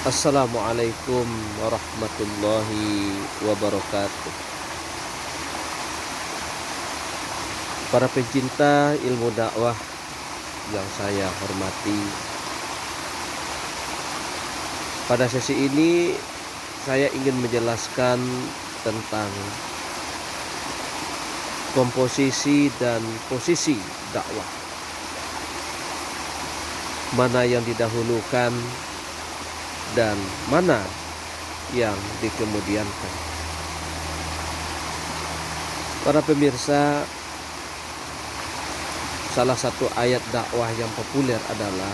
Assalamualaikum warahmatullahi wabarakatuh. Para pencinta ilmu dakwah yang saya hormati, pada sesi ini saya ingin menjelaskan tentang komposisi dan posisi dakwah. Mana yang didahulukan dan mana yang dikemudiankan. Para pemirsa, salah satu ayat dakwah yang populer adalah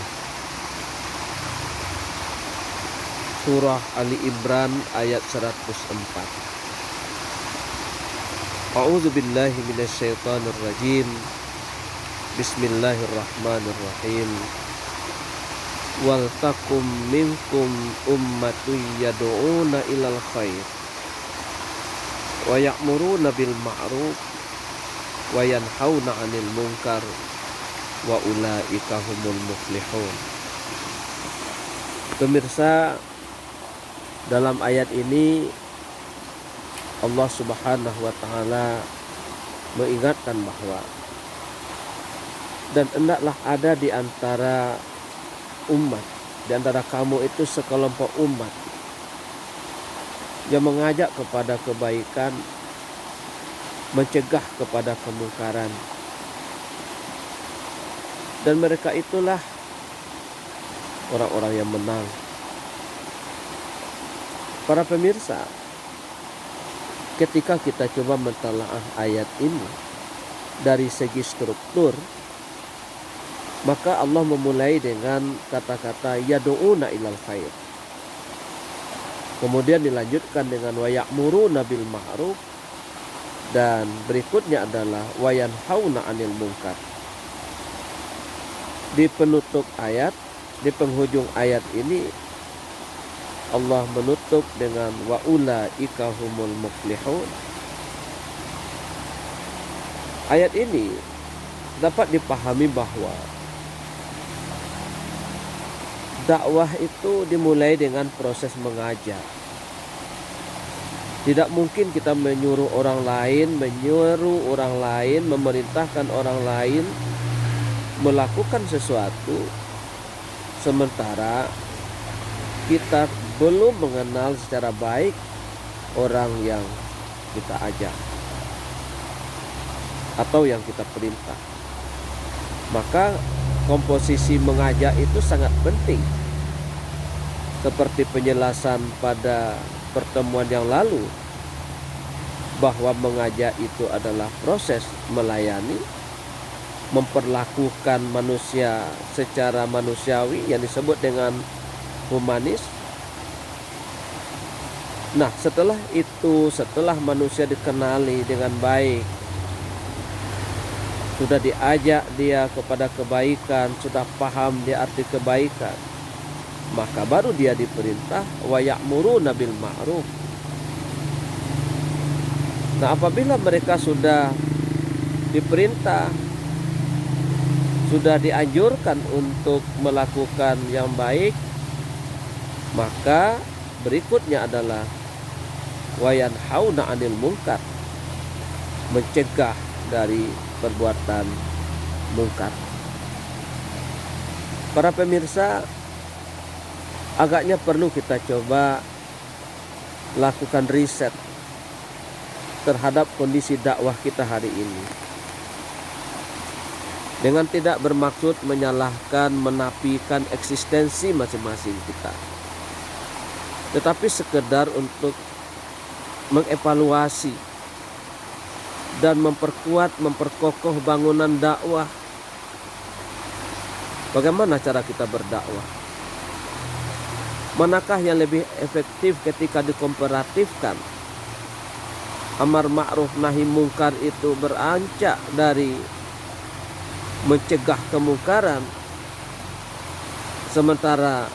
surah Ali Imran ayat 104. A'udzu billahi minasyaitonir rajim. Bismillahirrahmanirrahim. Wal takum minkum ummatun yad'una ilal khair wa ya'muruna bil ma'ruf wa yanhauna 'anil munkar wa ulaika humul muflihun. Pemirsa, dalam ayat ini Allah Subhanahu wa taala mengingatkan bahwa dan hendaklah ada di antara umat, di antara kamu itu sekelompok umat yang mengajak kepada kebaikan, mencegah kepada kemungkaran. Dan mereka itulah orang-orang yang menang. Para pemirsa, ketika kita coba mentelaah ayat ini dari segi struktur, maka Allah memulai dengan kata-kata yad'una ilal khair. Kemudian dilanjutkan dengan wa ya'muruna bil ma'ruf, dan berikutnya adalah wa yanhauna 'anil munkar. Di penutup ayat, di penghujung ayat ini Allah menutup dengan wa ulaika humul muflihun. Ayat ini dapat dipahami bahwa dakwah itu dimulai dengan proses mengajar. Tidak mungkin kita menyuruh orang lain, memerintahkan orang lain melakukan sesuatu sementara kita belum mengenal secara baik orang yang kita ajak atau yang kita perintah. Maka komposisi mengajak itu sangat penting. Seperti penjelasan pada pertemuan yang lalu, bahwa mengajak itu adalah proses melayani, memperlakukan manusia secara manusiawi yang disebut dengan humanis. Nah, setelah itu, setelah manusia dikenali dengan baik, sudah diajak dia kepada kebaikan, sudah paham dia arti kebaikan, maka baru dia diperintah wa ya'muruna bil ma'ruf. Nah, apabila mereka sudah diperintah, sudah dianjurkan untuk melakukan yang baik, maka berikutnya adalah wa yanhauna 'anil munkar, mencegah dari perbuatan mungkar. Para pemirsa, agaknya perlu kita coba lakukan riset terhadap kondisi dakwah kita hari ini. Dengan tidak bermaksud menyalahkan, menafikan eksistensi masing-masing kita, tetapi sekedar untuk mengevaluasi dan memperkokoh bangunan dakwah. Bagaimana cara kita berdakwah? Manakah yang lebih efektif ketika dikomparatifkan? Amar ma'ruf nahi mungkar itu beranjak dari mencegah kemungkaran, sementara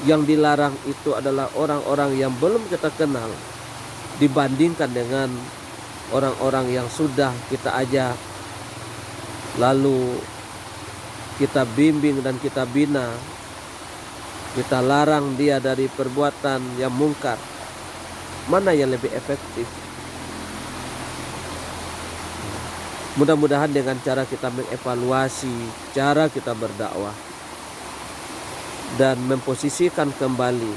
yang dilarang itu adalah orang-orang yang belum kita kenal, dibandingkan dengan orang-orang yang sudah kita ajak, lalu kita bimbing dan kita bina, kita larang dia dari perbuatan yang mungkar, mana yang lebih efektif? Mudah-mudahan dengan cara kita mengevaluasi cara kita berdakwah dan memposisikan kembali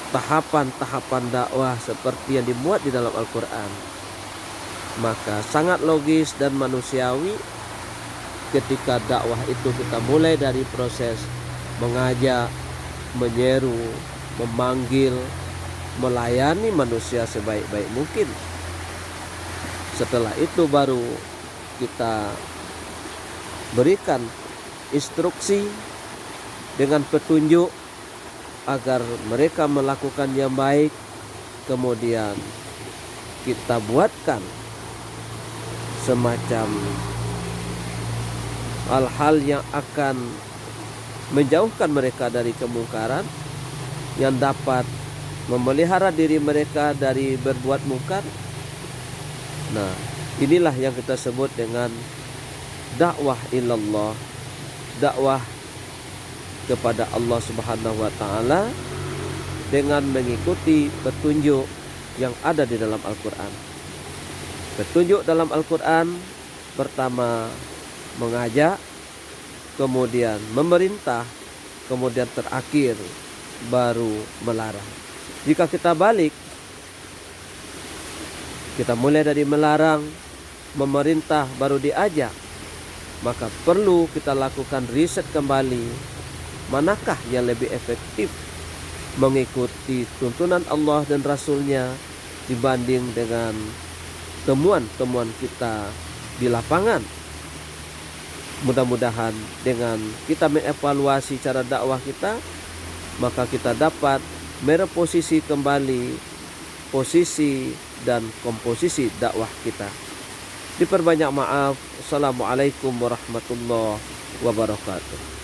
tahapan-tahapan dakwah seperti yang dimuat di dalam Al-Quran, maka sangat logis dan manusiawi ketika dakwah itu kita mulai dari proses mengajak, menyeru, memanggil, melayani manusia sebaik-baik mungkin. Setelah itu baru kita berikan instruksi dengan petunjuk agar mereka melakukan yang baik. Kemudian kita buatkan semacam hal-hal yang akan menjauhkan mereka dari kemungkaran, yang dapat memelihara diri mereka dari berbuat mungkar. Nah, inilah yang kita sebut dengan dakwah ilallah, dakwah kepada Allah Subhanahu wa taala dengan mengikuti petunjuk yang ada di dalam Al-Qur'an. Petunjuk dalam Al-Qur'an pertama mengajak, kemudian memerintah, kemudian terakhir baru melarang. Jika kita balik, kita mulai dari melarang, memerintah, baru diajak, maka perlu kita lakukan riset kembali, manakah yang lebih efektif mengikuti tuntunan Allah dan Rasulnya dibanding dengan temuan-temuan kita di lapangan. Mudah-mudahan dengan kita mengevaluasi cara dakwah kita, maka kita dapat mereposisi kembali posisi dan komposisi dakwah kita. Diperbanyak maaf. Assalamualaikum warahmatullahi wabarakatuh.